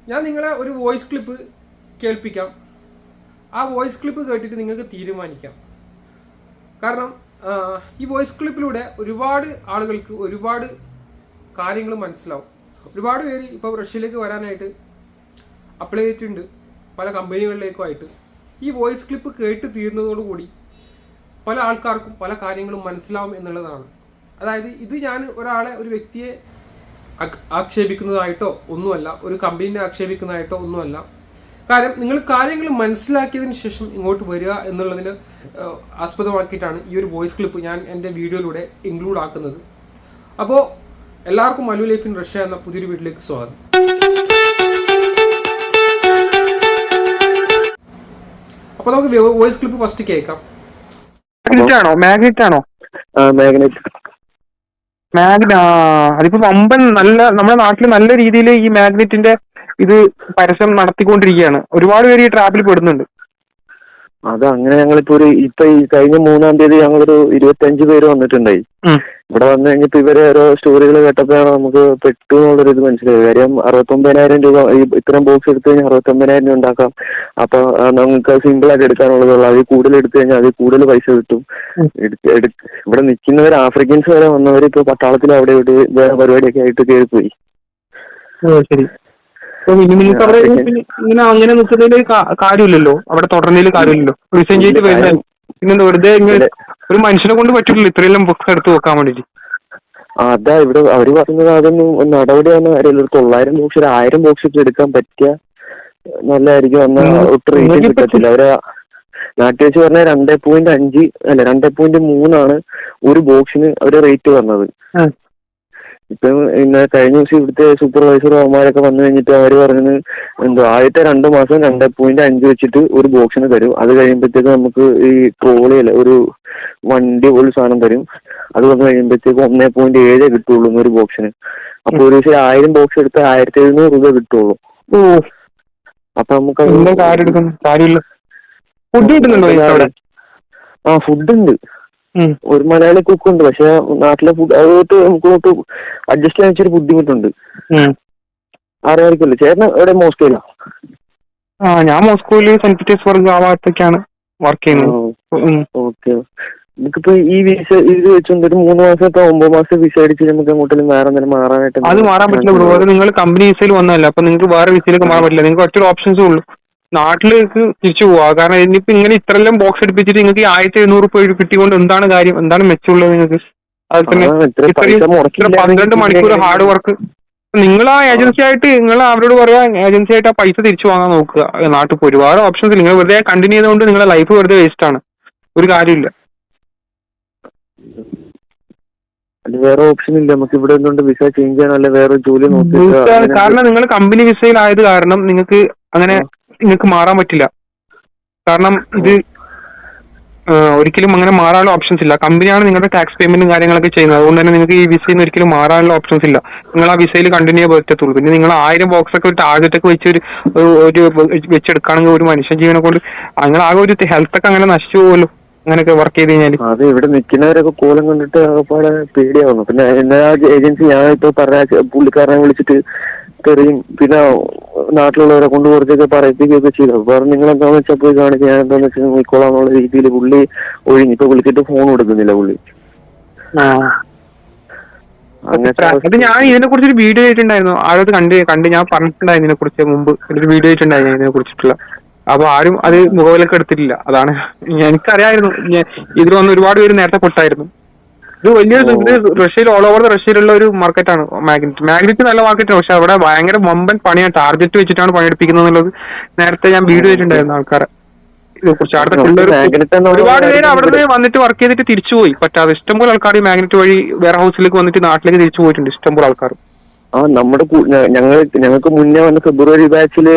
ഞാൻ നിങ്ങളെ ഒരു വോയിസ് ക്ലിപ്പ് കേൾപ്പിക്കാം. ആ വോയിസ് ക്ലിപ്പ് കേട്ടിട്ട് നിങ്ങൾക്ക് തീരുമാനിക്കാം. കാരണം ഈ വോയിസ് ക്ലിപ്പിലൂടെ ഒരുപാട് ആളുകൾക്ക് ഒരുപാട് കാര്യങ്ങൾ മനസ്സിലാവും. ഒരുപാട് പേര് ഇപ്പോൾ റഷ്യയിലേക്ക് വരാനായിട്ട് അപ്ലൈ ചെയ്തിട്ടുണ്ട്, പല കമ്പനികളിലേക്കും ആയിട്ട്. ഈ വോയിസ് ക്ലിപ്പ് കേട്ട് തീർന്നതോടുകൂടി പല ആൾക്കാർക്കും പല കാര്യങ്ങളും മനസ്സിലാവും എന്നുള്ളതാണ്. അതായത് ഇത് ഞാൻ ഒരു വ്യക്തിയെ ആക്ഷേപിക്കുന്നതായിട്ടോ ഒന്നുമല്ല, ഒരു കമ്പനീനെ ആക്ഷേപിക്കുന്നതായിട്ടോ ഒന്നുമല്ല. കാര്യം നിങ്ങൾ കാര്യങ്ങൾ മനസ്സിലാക്കിയതിന് ശേഷം ഇങ്ങോട്ട് വരിക എന്നുള്ളതിന് ആസ്പദമാക്കിയിട്ടാണ് ഈ ഒരു വോയിസ് ക്ലിപ്പ് ഞാൻ എൻ്റെ വീഡിയോയിലൂടെ ഇൻക്ലൂഡ് ആക്കുന്നത്. അപ്പോൾ എല്ലാവർക്കും മല്ലു ലൈഫ് ഇൻ റഷ്യ എന്ന പുതിയൊരു വീഡിയോയിലേക്ക് സ്വാഗതം. അപ്പോൾ നമുക്ക് വോയിസ് ക്ലിപ്പ് ഫസ്റ്റ് കേൾക്കാം. മാഗ്നറ്റ് ആണോ? അതിപ്പോ വമ്പൻ നല്ല നമ്മുടെ നാട്ടിൽ നല്ല രീതിയിൽ ഈ മാഗ്നറ്റിന്റെ ഇത് പരസ്യം നടത്തിക്കൊണ്ടിരിക്കുകയാണ്. ഒരുപാട് പേര് ഈ ട്രാപ്പിൽ പെടുന്നുണ്ട്. അത് അങ്ങനെ ഞങ്ങളിപ്പോ ഈ കഴിഞ്ഞ 3-ാം തീയതി ഞങ്ങളൊരു 25 പേര് വന്നിട്ടുണ്ടായി. ഇവിടെ വന്നു കഴിഞ്ഞപ്പോ ഇവരെ ഓരോ സ്റ്റോറികൾ കേട്ടപ്പോഴാണ് നമുക്ക് പെട്ടു എന്നുള്ളൊരു ഇത് മനസ്സിലായത്. കാര്യം 69,000 രൂപ ഇത്തരം ബോക്സ് എടുത്തു കഴിഞ്ഞാൽ 69,000 രൂപ ഉണ്ടാക്കാം. അപ്പൊ നമുക്ക് സിമ്പിൾ ആയിട്ട് എടുക്കാനുള്ളതുള്ളൂ. അതിൽ കൂടുതൽ എടുത്തു കഴിഞ്ഞാൽ അതിൽ കൂടുതൽ പൈസ കിട്ടും. ഇവിടെ നിൽക്കുന്നവർ ആഫ്രിക്കൻസ് വരെ വന്നവർ ഇപ്പൊ പട്ടാളത്തിൽ അവിടെ ഇവിടെ വേറെ പരിപാടിയൊക്കെ ആയിട്ട് കയറിപ്പോയി. ശരി, ഇങ്ങനെ അങ്ങനെ നിൽക്കുന്നതിൽ കാര്യമില്ലല്ലോ, അവിടെ തുടർന്നതിൽ കാര്യമില്ലല്ലോ. റിസൈൻ ചെയ്തിട്ട് വരുന്നത് പിന്നെന്താ വെറുതെ ഇങ്ങനെ ഒരു മനുഷ്യനെ കൊണ്ട് പറ്റില്ലല്ലോ ഇത്രയെല്ലാം ബുക്സ് എടുത്ത് വെക്കാൻ വേണ്ടിട്ട്. അതാ ഇവിടെ അവര് പറഞ്ഞത് അതൊന്നും നടപടിയാവുന്ന കാര്യമില്ല. 900 ബോക്സ് 1000 ബോക്സ് ഒക്കെ എടുക്കാൻ പറ്റിയ നല്ലതായിരിക്കും. ഒട്ടും റേറ്റ് കിട്ടത്തില്ല. അവര് നാട്ടിൽ വെച്ച് പറഞ്ഞാൽ 2.5 അല്ല 2.3 ഒരു ബോക്സിന് അവര് റേറ്റ് പറഞ്ഞത്. ഇപ്പൊ കഴിഞ്ഞ ദിവസം ഇവിടുത്തെ സൂപ്പർവൈസർ അവന്മാരൊക്കെ വന്നു കഴിഞ്ഞിട്ട് അവര് പറഞ്ഞത് ആദ്യത്തെ 2 മാസം 2.5 വെച്ചിട്ട് ഒരു ബോക്സിന് തരും. അത് കഴിയുമ്പോഴത്തേക്ക് നമുക്ക് ഈ ട്രോളിയല്ല ഒരു വണ്ടി ഒരു സാധനം തരും. അത് വന്നു കഴിയുമ്പോഴത്തേക്ക് 1.7 കിട്ടുള്ളൂ ഒരു ബോക്സിന്. അപ്പൊ ഒരു ദിവസം 1000 ബോക്സ് എടുത്താൽ 1700 രൂപ കിട്ടുള്ളൂ. അപ്പൊ നമുക്ക് ഫുഡ് കിട്ടുന്നുണ്ടോ? ഫുഡ് ഉണ്ട്. ഒരു മലയാളി കുക്കുണ്ട്. പക്ഷെ നാട്ടിലെ ഫുഡ് അതുകൊണ്ട് നമുക്ക് അഡ്ജസ്റ്റ് ചെയ്യാൻ വെച്ചൊരു ബുദ്ധിമുട്ടുണ്ട്. അറിയാമായിരിക്കുമല്ലോ. ചേട്ടൻ എവിടെ? മോസ്കോയിലാ? ഞാൻ മോസ്കോയില് സെന്റ് പീറ്റേഴ്സ്ബർഗ് ആ ഭാഗത്തൊക്കെയാണ് വർക്ക് ചെയ്യുന്നത്. ഓക്കെ. നമുക്കിപ്പോ ഈ വിസ ഇത് വെച്ചുകൊണ്ട് ഒരു 3 മാസത്തെ 9 മാസം വിസ അടിച്ച് നമുക്ക് എങ്ങോട്ടും വേറെ എന്തെങ്കിലും മാറാനായിട്ട് അത് മാറാൻ പറ്റില്ല ബ്രോ. അത് നിങ്ങൾ കമ്പനി വിസയിൽ വന്നതല്ല. അപ്പൊ നിങ്ങൾക്ക് വേറെ വിസയിലേക്ക് മാറാൻ പറ്റില്ല. നിങ്ങൾക്ക് ഒറ്റ ഓപ്ഷൻസേ ഉള്ളൂ, നാട്ടിലേക്ക് തിരിച്ചു പോവാ. കാരണം ഇനിയിപ്പോ ഇങ്ങനെ ഇത്രയെല്ലാം ബോക്സ് എടുപ്പിച്ചിട്ട് നിങ്ങൾക്ക് 1700 രൂപ കിട്ടിക്കൊണ്ട് എന്താണ് കാര്യം? എന്താണ് മെച്ചമുള്ളത് നിങ്ങൾക്ക്? അതിൽ തന്നെ 12 മണിക്കൂർ ഹാർഡ് വർക്ക്. നിങ്ങൾ ആ ഏജൻസി ആയിട്ട് നിങ്ങൾ അവരോട് പറയാ, ഏജൻസി ആയിട്ട് ആ പൈസ തിരിച്ചു വാങ്ങാൻ നോക്കുക. നാട്ടിൽ പോയി ഒരുപാട് ഓപ്ഷൻസ്. നിങ്ങൾ വെറുതെ കണ്ടിന്യൂ ചെയ്തുകൊണ്ട് നിങ്ങളുടെ ലൈഫ് വെറുതെ വേസ്റ്റ് ആണ്. ഒരു കാര്യമില്ല. വേറെ ഓപ്ഷൻ ഇല്ല നമുക്ക് ഇവിടെ എന്തുകൊണ്ട് വിസ ചേഞ്ച് ചെയ്യാനല്ല വേറെ ജോലി നോക്കി. കാരണം നിങ്ങൾ കമ്പനി വിസയിലായത് കാരണം നിങ്ങൾക്ക് അങ്ങനെ നിങ്ങൾക്ക് മാറാൻ പറ്റില്ല. കാരണം ഇത് ഒരിക്കലും അങ്ങനെ മാറാനുള്ള ഓപ്ഷൻസ് ഇല്ല. കമ്പനിയാണ് നിങ്ങളുടെ ടാക്സ് പേയ്മെന്റും കാര്യങ്ങളൊക്കെ ചെയ്യുന്നത്. അതുകൊണ്ട് തന്നെ നിങ്ങൾക്ക് ഈ വിസയിൽ നിന്ന് ഒരിക്കലും മാറാനുള്ള ഓപ്ഷൻസ് ഇല്ല. നിങ്ങൾ ആ വിസയിൽ കണ്ടിന്യൂ ചെയ്യാൻ പറ്റത്തുള്ളൂ. പിന്നെ നിങ്ങൾ 1000 ബോക്സ് ഒക്കെ ഒരു ടാർഗറ്റ് ഒക്കെ ഒരു വെച്ചെടുക്കുകയാണെങ്കിൽ ഒരു മനുഷ്യ ജീവനെ കൊണ്ട് നിങ്ങൾ ആകെ ഒരു ഹെൽത്ത് ഒക്കെ അങ്ങനെ നശിച്ചു പോകുമല്ലോ അങ്ങനെയൊക്കെ വർക്ക് ചെയ്ത് കഴിഞ്ഞാൽ. അത് ഇവിടെ നിൽക്കുന്നവരൊക്കെ കോലം കണ്ടിട്ട് ആകെപ്പാടെ പേടിയാവുന്നു. പിന്നെ എന്നാ ഏജൻസി ഞാൻ ഇപ്പൊ പറഞ്ഞ പുള്ളിക്കാരനെ വിളിച്ചിട്ട് തെറിയും പിന്നെ നാട്ടിലുള്ളവരെ കൊണ്ട് കുറച്ചൊക്കെ പറയിപ്പിക്കുകയൊക്കെ ചെയ്തു. വേറെ നിങ്ങൾ എന്താന്ന് വെച്ചാൽ പോയി കാണിക്കുക, ഞാൻ എന്താന്ന് വെച്ചാൽ നോക്കിക്കോളാന്നുള്ള രീതിയിൽ പുള്ളി ഒഴിഞ്ഞു. ഇപ്പൊ വിളിച്ചിട്ട് ഫോൺ കൊടുക്കുന്നില്ല പുള്ളി. അത് ഞാൻ ഇതിനെ കുറിച്ചൊരു വീഡിയോ ആയിട്ടുണ്ടായിരുന്നു. ആരത് കണ്ട് ഞാൻ പറഞ്ഞിട്ടുണ്ടായിരുന്നു ഇതിനെ കുറിച്ച് മുമ്പ് ഒരു വീഡിയോ ആയിട്ടുണ്ടായിരുന്നു ഇതിനെ കുറിച്ചിട്ടുള്ള. അപ്പൊ ആരും അത് മുഖവിലൊക്കെ എടുത്തിട്ടില്ല. അതാണ് എനിക്കറിയായിരുന്നു. ഇതിൽ വന്ന് ഒരുപാട് പേര് നേരത്തെ പൊട്ടായിരുന്നു. ഇത് വലിയൊരു റഷ്യയിൽ ഓൾ ഓവർ റഷ്യയിലുള്ള ഒരു മാർക്കറ്റാണ് മാഗ്നറ്റ് നല്ല മാർക്കറ്റാണ്. പക്ഷെ അവിടെ ഭയങ്കര വമ്പൻ പണിയാണ്. ടാർഗറ്റ് വെച്ചിട്ടാണ് പണിയെടുപ്പിക്കുന്നത് എന്നുള്ളത് നേരത്തെ ഞാൻ വീഡിയോ ചെയ്തിട്ടുണ്ടായിരുന്നു ആൾക്കാരെ ഇതിനെ കുറിച്ച്. അവിടുത്തെ ഒരുപാട് പേര് അവിടെ വന്നിട്ട് വർക്ക് ചെയ്തിട്ട് തിരിച്ചുപോയി പറ്റാതെ. ഇഷ്ടംപോലെ ആൾക്കാർ ഈ മാഗ്നറ്റ് വഴി വെയർ ഹൗസിലേക്ക് വന്നിട്ട് നാട്ടിലേക്ക് തിരിച്ചു പോയിട്ടുണ്ട് ഇഷ്ടംപോലെ ആൾക്കാർ. നമ്മുടെ ഞങ്ങൾക്ക് മുന്നേ വന്ന ഫെബ്രുവരി ബാച്ചില്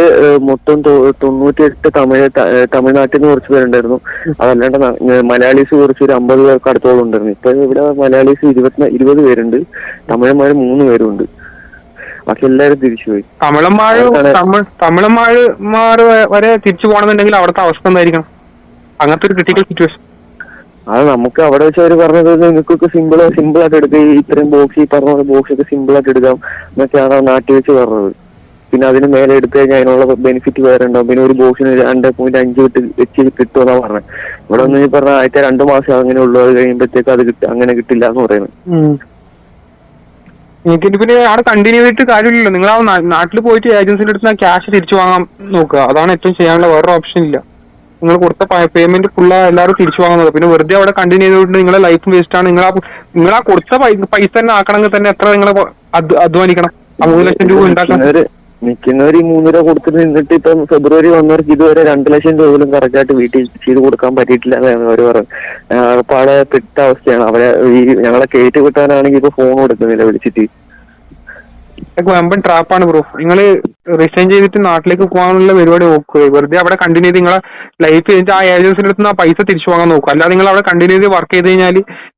മൊത്തം 98 തമിഴ്നാട്ടിൽ നിന്ന് കുറച്ച് പേരുണ്ടായിരുന്നു. അതല്ലാണ്ട് മലയാളീസ് കുറച്ച് ഒരു 50 പേർക്ക് അടുത്തോളം ഉണ്ടായിരുന്നു. ഇപ്പൊ ഇവിടെ മലയാളീസ് 20 പേരുണ്ട്, തമിഴന്മാര് 3 പേരുണ്ട്. ബാക്കി എല്ലാവരും തിരിച്ചുപോയി. തമിഴന്മാർ വരെ തിരിച്ചു പോകണമെന്നുണ്ടെങ്കിൽ അവിടുത്തെ അവസ്ഥ എന്തായിരിക്കണം? അങ്ങനത്തെ ഒരു ക്രിട്ടിക്കൽ സിറ്റുവേഷൻ. അത് നമുക്ക് അവിടെ വെച്ച് അവർ പറഞ്ഞത് നിങ്ങൾക്കൊക്കെ സിമ്പിൾ ആയിട്ട് എടുക്കാം, ഇത്രയും ബോക്സ് ഈ പറഞ്ഞ ബോക്സ് ഒക്കെ സിമ്പിൾ ആയിട്ട് എടുക്കാം എന്നൊക്കെയാണ് നാട്ടിൽ വെച്ച് പറഞ്ഞത്. പിന്നെ അതിന് മേലെ എടുത്തു കഴിഞ്ഞാൽ അതിനുള്ള ബെനിഫിറ്റ് വേറെ ഉണ്ടാവും. പിന്നെ ഒരു ബോക്സിന് 2.5 വെച്ച് കിട്ടുമെന്നാ പറഞ്ഞത്. ഇവിടെ ഒന്ന് പറഞ്ഞാൽ ആദ്യത്തെ 2 മാസം അങ്ങനെ ഉള്ളൂ, അത് കഴിയുമ്പോഴത്തേക്ക് അത് അങ്ങനെ കിട്ടില്ല എന്ന് പറയുന്നത്. എനിക്ക് പിന്നെ അവിടെ കണ്ടിന്യൂ ചെയ്തിട്ട് കാര്യമില്ലല്ലോ. നിങ്ങൾ ആ നാട്ടിൽ പോയിട്ട് ഏജൻസിന്റെ അടുത്ത് ക്യാഷ് തിരിച്ചു വാങ്ങാൻ നോക്കുക. അതാണ് ഏറ്റവും ചെയ്യാനുള്ള, വേറൊരു ഓപ്ഷൻ ഇല്ല. നിങ്ങൾ കൊടുത്ത പേയ്മെന്റ് ഫുള്ള് എല്ലാവരും തിരിച്ചു വാങ്ങുന്നത്. പിന്നെ വെറുതെ അവിടെ കണ്ടിന്യൂ ചെയ്തുകൊണ്ട് നിങ്ങളെ ലൈഫ് വേസ്റ്റ് ആണ്. നിങ്ങൾ ആ കൊടുത്ത പൈസ തന്നെ ആക്കണമെങ്കിൽ തന്നെ എത്ര നിങ്ങൾ അധ്വാനിക്കണം? ആ 3 ലക്ഷം രൂപ ഉണ്ടാക്കാൻ നിൽക്കുന്നവർ ഈ 3 രൂപ കൊടുത്തിട്ട് നിന്നിട്ട് ഇപ്പം ഫെബ്രുവരി വന്നവർക്ക് ഇതുവരെ 2 ലക്ഷം രൂപ പോലും കറക്റ്റായിട്ട് വീട്ടിൽ ചെയ്ത് കൊടുക്കാൻ പറ്റിയിട്ടില്ല എന്നാണ് അവർ പറയുന്നത്. പാടെ പെട്ട അവസ്ഥയാണ്. അവരെ ഈ ഞങ്ങളെ കയറ്റി കിട്ടാനാണെങ്കിൽ ഇപ്പൊ ഫോൺ കൊടുക്കുന്നില്ല വിളിച്ചിട്ട്. വമ്പൻ ട്രാപ്പാണ് ബ്രോ. നിങ്ങൾ റിസൈൻ ചെയ്തിട്ട് നാട്ടിലേക്ക് പോകാനുള്ള പരിപാടി നോക്കുക. വെറുതെ അവിടെ കണ്ടിന്യൂ ചെയ്ത് നിങ്ങളെ ലൈഫ് ചെയ്തിട്ട് ആ ഏജൻസിന്റെ അടുത്ത് ആ പൈസ തിരിച്ചു വാങ്ങാൻ നോക്കുക. അല്ലാതെ നിങ്ങൾ അവിടെ കണ്ടിന്യൂ ചെയ്ത് വർക്ക് ചെയ്ത് കഴിഞ്ഞാൽ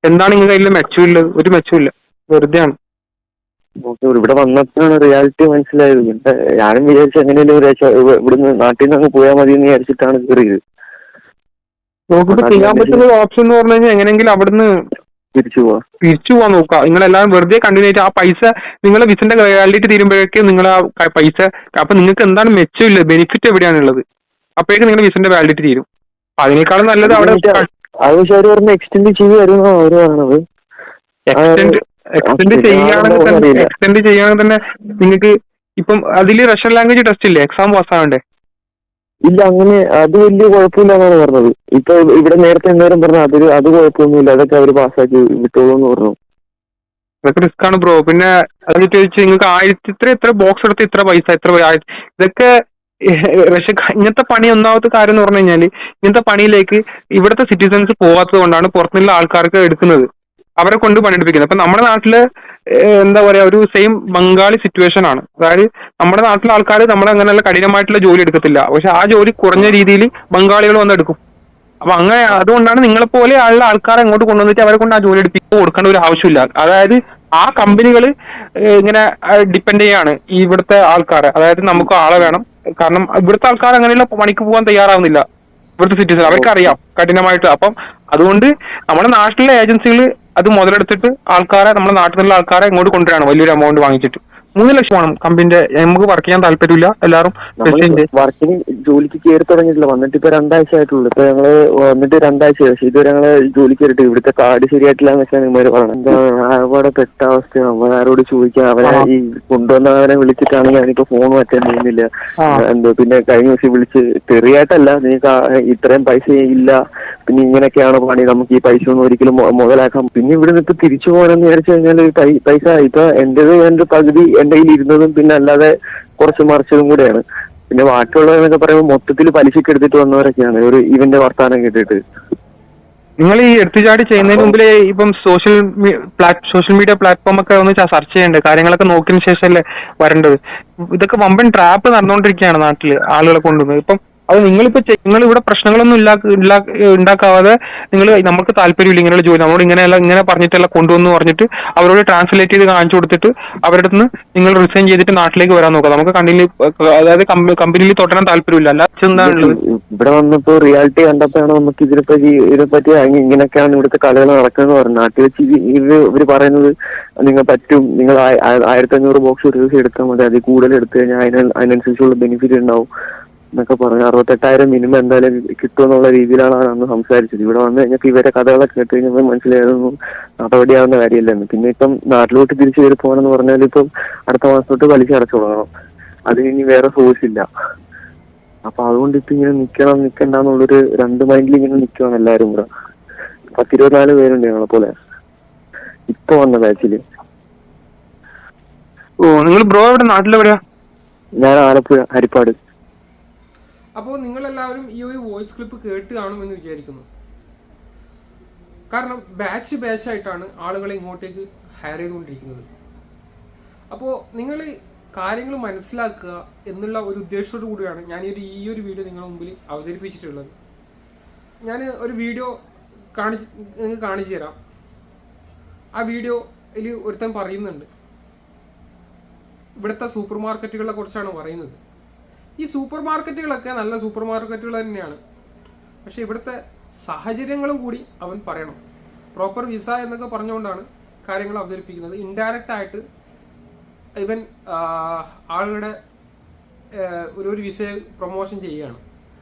എന്താണ് നിങ്ങളുടെ കയ്യിൽ മെച്ചമില്ലത്? ഒരു മെച്ചമില്ല, വെറുതെയാണ്. ഇവിടെ വന്നപ്പോഴാണ് റിയാലിറ്റി മനസ്സിലായത്. ഞാനും വിചാരിച്ചു എങ്ങനെയല്ലേ ഇവിടുന്ന് നാട്ടിൽ നിന്ന് അങ്ങ് പോയാൽ മതി എന്ന് വിചാരിച്ചിട്ടാണ് കയറിയത്. നോക്കിപ്പോ ചെയ്യാൻ പറ്റുന്ന ഓപ്ഷൻ എന്ന് പറഞ്ഞു കഴിഞ്ഞാൽ എങ്ങനെയെങ്കിലും അവിടുന്ന് തിരിച്ചു പോവാൻ നോക്കുക. നിങ്ങളെല്ലാം വെറുതെ കണ്ടിന്യൂ ചെയ്ത് ആ പൈസ നിങ്ങളെ വിസന്റെ വാലിഡിറ്റി തീരുമ്പോഴേക്കും നിങ്ങൾ ആ പൈസ, അപ്പൊ നിങ്ങൾക്ക് എന്താണ് മെച്ചമില്ല, ബെനിഫിറ്റ് എവിടെയാണുള്ളത്? അപ്പോഴേക്കും നിങ്ങളുടെ വിസന്റെ വാലിഡിറ്റി തീരും. അതിനേക്കാളും നല്ലത് അവിടെ എക്സ്റ്റെൻഡ് ചെയ്യുമായിരുന്നു അവര് പറഞ്ഞത്. എക്സ്റ്റെൻഡ് ചെയ്യുകയാണെങ്കിൽ തന്നെ നിങ്ങൾക്ക് ഇപ്പം അതിൽ റഷ്യൻ ലാംഗ്വേജ് ടെസ്റ്റ് ഇല്ലേ, എക്സാം പാസ്സാവണ്ടേ? ഇല്ല, അങ്ങനെ അത് വലിയ കുഴപ്പമില്ലെന്നാണ് പറഞ്ഞത്. ഇപ്പൊ ഇവിടെ നേരത്തെ എന്നേരം പറഞ്ഞത് അത് കുഴപ്പമൊന്നുമില്ല, അതൊക്കെ അവര് പാസ്സാക്കി വിട്ടോളൂ എന്ന് പറഞ്ഞു. അതൊക്കെ റിസ്ക് ആണ് ബ്രോ. പിന്നെ അതിന് ചോദിച്ചു നിങ്ങൾക്ക് എത്ര ബോക്സ് എടുത്ത് ഇത്ര പൈസ ഇതൊക്കെ ഇങ്ങനത്തെ പണി. ഒന്നാമത്തെ കാര്യം എന്ന് പറഞ്ഞു കഴിഞ്ഞാൽ ഇങ്ങനത്തെ പണിയിലേക്ക് ഇവിടുത്തെ സിറ്റിസൺസ് പോകാത്തത് കൊണ്ടാണ് പുറത്തുനിന്നുള്ള ആൾക്കാർക്ക് എടുക്കുന്നത്, അവരെ കൊണ്ട് പണിയെടുപ്പിക്കുന്നത്. അപ്പൊ നമ്മുടെ നാട്ടില് എന്താ പറയാ, ഒരു സെയിം ബംഗാളി സിറ്റുവേഷൻ ആണ്. അതായത് നമ്മുടെ നാട്ടിലെ ആൾക്കാർ നമ്മുടെ അങ്ങനെയുള്ള കഠിനമായിട്ടുള്ള ജോലി എടുക്കത്തില്ല, പക്ഷെ ആ ജോലി കുറഞ്ഞ രീതിയിൽ ബംഗാളികൾ വന്ന് എടുക്കും. അപ്പൊ അങ്ങനെ അതുകൊണ്ടാണ് നിങ്ങളെപ്പോലെ ഉള്ള ആൾക്കാരെ അങ്ങോട്ട് കൊണ്ടുവന്നിട്ട് അവരെ കൊണ്ട് ആ ജോലി എടുപ്പിച്ച് കൊടുക്കേണ്ട ഒരു ആവശ്യമില്ല. അതായത് ആ കമ്പനികൾ ഇങ്ങനെ ഡിപ്പെൻഡ് ചെയ്യാണ് ഇവിടുത്തെ ആൾക്കാരെ. അതായത് നമുക്ക് ആളെ വേണം, കാരണം ഇവിടുത്തെ ആൾക്കാർ അങ്ങനെയുള്ള പണിക്ക് പോകാൻ തയ്യാറാവുന്നില്ല. ഇവിടുത്തെ സിറ്റിസൺ അവർക്കറിയാം കഠിനമായിട്ട്. അപ്പം അതുകൊണ്ട് നമ്മുടെ നാട്ടിലെ ഏജൻസികൾ അത് മുതലെടുത്തിട്ട് ആൾക്കാരെ, നമ്മുടെ നാട്ടിൽ നിന്നുള്ള ആൾക്കാരെ ഇങ്ങോട്ട് കൊണ്ടുവരാണ് വലിയൊരു എമൗണ്ട് വാങ്ങിച്ചിട്ട്. 3 ലക്ഷം വേണം കമ്പനിന്റെ. നമുക്ക് വർക്ക് ചെയ്യാൻ താല്പര്യമില്ല, എല്ലാവരും വർക്കിന് ജോലിക്ക് കയറി തുടങ്ങിയിട്ടില്ല. വന്നിട്ട് ഇപ്പൊ 2 ആഴ്ച ആയിട്ടുള്ളൂ. ഇപ്പൊ ഞങ്ങള് വന്നിട്ട് 2 ആഴ്ച, പക്ഷെ ഇതുവരെ ഞങ്ങള് ജോലിക്ക് കയറിയിട്ട് ഇവിടുത്തെ കാർഡ് ശരിയായിട്ടില്ല എന്ന് വെച്ചാൽ നിങ്ങള് പറയണം. എന്താ ഒരുപാട് പെട്ട അവസ്ഥയാണ്. അവരാരോട് ചോദിക്കാം, അവരെ ഈ കൊണ്ടുവന്നവരെ വിളിച്ചിട്ടാണെങ്കിൽ അവനിപ്പോ ഫോൺ അറ്റൻഡ് ചെയ്യുന്നില്ല. എന്തോ പിന്നെ കഴിഞ്ഞ ദിവസം വിളിച്ച് തെറിയായിട്ടല്ല, നിങ്ങൾക്ക് ഇത്രയും പൈസ ഇല്ല, പിന്നെ ഇങ്ങനെയൊക്കെയാണ് പണി, നമുക്ക് ഈ പൈസ ഒന്നും ഒരിക്കലും മുതലാക്കാം. പിന്നെ ഇവിടെ ഇപ്പൊ തിരിച്ചു പോകാനെന്ന് വിചാരിച്ചു കഴിഞ്ഞാൽ പൈസ ഇപ്പൊ എന്റെ പകുതി എന്റെ കയ്യിൽ ഇരുന്നതും പിന്നെ അല്ലാതെ കുറച്ച് മറിച്ചതും കൂടെയാണ്. പിന്നെ ബാക്കിയുള്ളതെന്നൊക്കെ പറയുമ്പോൾ മൊത്തത്തിൽ പലിശക്ക് എടുത്തിട്ട് വന്നവരൊക്കെയാണ് ഒരു ഇവന്റെ വർത്താനം കേട്ടിട്ട്. നിങ്ങൾ ഈ എടുത്തുചാടി ചെയ്യുന്നതിന് മുമ്പിൽ ഇപ്പം സോഷ്യൽ മീഡിയ പ്ലാറ്റ്ഫോം ഒക്കെ ഒന്ന് സെർച്ച് ചെയ്യേണ്ടത്, കാര്യങ്ങളൊക്കെ നോക്കിയതിന് ശേഷമല്ലേ വരേണ്ടത്. ഇതൊക്കെ വമ്പൻ ട്രാപ്പ് നടന്നുകൊണ്ടിരിക്കുകയാണ് നാട്ടില് ആളുകളെ കൊണ്ടുവന്നത്. ഇപ്പം അത് നിങ്ങൾ ഇവിടെ പ്രശ്നങ്ങളൊന്നും ഉണ്ടാക്കാതെ നമുക്ക് താല്പര്യമില്ല ഇങ്ങനെയുള്ള ജോലി, നമ്മളോട് ഇങ്ങനെ പറഞ്ഞിട്ടല്ല കൊണ്ടുവന്ന് പറഞ്ഞിട്ട് അവരോട് ട്രാൻസ്ലേറ്റ് ചെയ്ത് കാണിച്ചു കൊടുത്തിട്ട് അവരുടെ അടുത്ത് നിങ്ങൾ റിസൈൻ ചെയ്തിട്ട് നാട്ടിലേക്ക് വരാൻ നോക്കാം. നമുക്ക് അതായത് കമ്പനിയിൽ തുടരാൻ താല്പര്യമില്ല. അല്ല എന്താണുള്ളത്, ഇവിടെ വന്നപ്പോ റിയാലിറ്റി കണ്ടപ്പോഴാണ് നമുക്ക് ഇതിനെപ്പറ്റി ഇങ്ങനെയൊക്കെയാണ് ഇവിടുത്തെ കളികൾ നടക്കുന്നത് പറഞ്ഞു. നാട്ടിൽ വെച്ച് ഇവര് പറയുന്നത് നിങ്ങൾ പറ്റും, നിങ്ങൾ 1500 ബോക്സ് ഒരു ദിവസം എടുത്താൽ മതി, അതിൽ കൂടുതൽ എടുത്തു കഴിഞ്ഞാൽ അതിനനുസരിച്ചുള്ള ബെനിഫിറ്റ് ഉണ്ടാവും എന്നൊക്കെ പറഞ്ഞു. 68,000 മിനിമം എന്തായാലും കിട്ടുമെന്നുള്ള രീതിയിലാണ് അന്ന് സംസാരിച്ചത്. ഇവിടെ വന്നു കഴിഞ്ഞപ്പോൾ ഇവരെ കഥകളൊക്കെ കേട്ട് കഴിഞ്ഞപ്പോൾ മനസ്സിലായതൊന്നും നടപടിയാവുന്ന കാര്യമില്ലെന്ന്. പിന്നെ ഇപ്പം നാട്ടിലോട്ട് തിരിച്ചു കയറി പോകണമെന്ന് പറഞ്ഞാൽ ഇപ്പം അടുത്ത മാസം തൊട്ട് പലിശ അടച്ചു തുടങ്ങണം, അതിന് ഇനി വേറെ സോഴ്സ് ഇല്ല. അപ്പൊ അതുകൊണ്ട് ഇപ്പൊ ഇങ്ങനെ നിക്കണ്ടെന്നുള്ളൊരു 2 മൈൻഡിൽ ഇങ്ങനെ നിൽക്കുകയാണ് എല്ലാരും കൂടെ. 10-24 പേരുണ്ട് ഞങ്ങളെ പോലെ ഇപ്പൊ വന്ന ബാച്ചില്. നിങ്ങൾ ബ്രോ എവിടെ, നാട്ടിലെവിടെയാ? ഞാൻ ആലപ്പുഴ, ഹരിപ്പാട്. അപ്പോൾ നിങ്ങളെല്ലാവരും ഈ ഒരു വോയിസ് ക്ലിപ്പ് കേട്ട് കാണുമെന്ന് വിചാരിക്കുന്നു. കാരണം ബാച്ചായിട്ടാണ് ആളുകളെ ഇങ്ങോട്ടേക്ക് ഹയർ ചെയ്തുകൊണ്ടിരിക്കുന്നത്. അപ്പോൾ നിങ്ങൾ കാര്യങ്ങൾ മനസ്സിലാക്കുക എന്നുള്ള ഒരു ഉദ്ദേശത്തോടു കൂടിയാണ് ഞാൻ ഈ ഒരു വീഡിയോ നിങ്ങളുടെ മുമ്പിൽ അവതരിപ്പിച്ചിട്ടുള്ളത്. ഞാൻ ഒരു വീഡിയോ നിങ്ങൾക്ക് കാണിച്ചു തരാം. ആ വീഡിയോയിൽ ഒരുത്തൻ പറയുന്നുണ്ട്, ഇവിടുത്തെ സൂപ്പർ മാർക്കറ്റുകളെ കുറിച്ചാണ് പറയുന്നത്. ഈ സൂപ്പർ മാർക്കറ്റുകളൊക്കെ നല്ല സൂപ്പർ മാർക്കറ്റുകൾ തന്നെയാണ്, പക്ഷെ ഇവിടുത്തെ സാഹചര്യങ്ങളും കൂടി അവൻ പറയണം. പ്രോപ്പർ വിസ എന്നൊക്കെ പറഞ്ഞുകൊണ്ടാണ് കാര്യങ്ങൾ അവതരിപ്പിക്കുന്നത്. ഇൻഡയറക്റ്റ് ആയിട്ട് ഇവൻ ആളുകളുടെ ഒരു വിസയെ പ്രൊമോഷൻ ചെയ്യുകയാണ്.